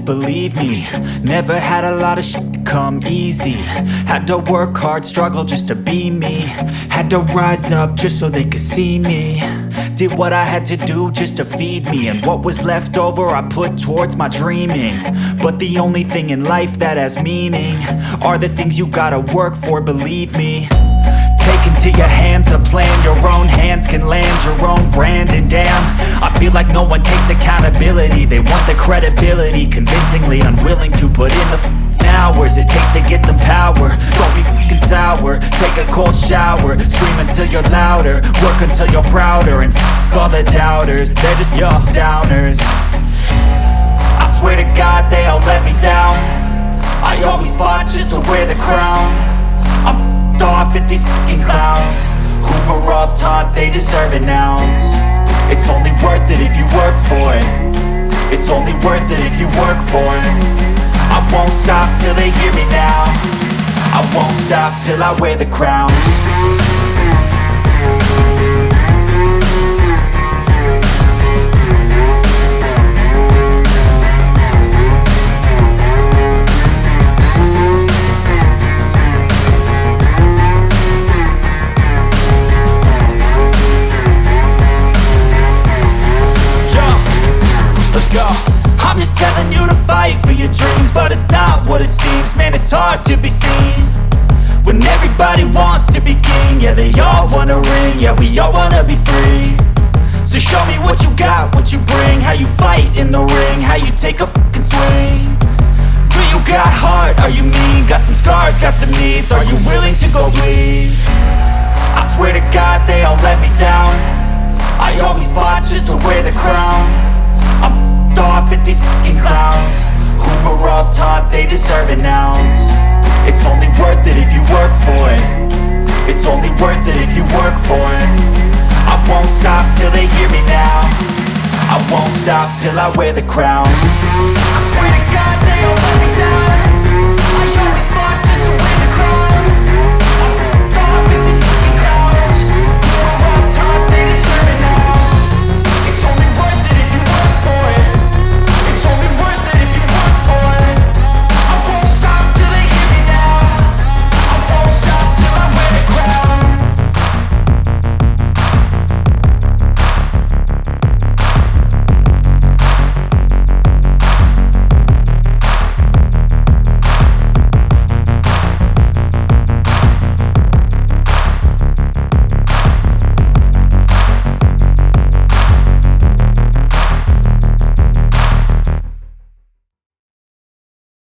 just believe me. Never had a lot of shit come easy. Had to work hard, struggle just to be me. Had to rise up just so they could see me. Did what I had to do just to feed me, and what was left over I put towards my dreaming. But the only thing in life that has meaning are the things you gotta work for, believe me. Take into your hands a plan, your own hands can land your own brand. And damn, I feel like no one takes accountability. They want the credibility, convincingly unwilling to put in the hours it takes to get some power. Don't be f***ing sour, take a cold shower. Scream until you're louder, work until you're prouder. And f*** all the doubters, they're just your downers. I swear to God they all let me down. I always fought just to wear the crown. I'm off at these fucking clowns who were all taught they deserve an ounce. It's only worth it if you work for it. It's only worth it if you work for it. I won't stop till they hear me now. I won't stop till I wear the crown. I'm just telling you to fight for your dreams, but it's not what it seems. Man, it's hard to be seen when everybody wants to be king. Yeah, they all wanna ring, yeah, we all wanna be free. So show me what you got, what you bring, how you fight in the ring, how you take a fucking swing. Do you got heart, are you mean? Got some scars, got some needs, are you willing to go bleed? I swear to God they all let me down. I always fought just to wear the crown. I'm off at these fucking clowns who were all taught they deserve an ounce. It's only worth it if you work for it. It's only worth it if you work for it. I won't stop till they hear me now. I won't stop till I wear the crown.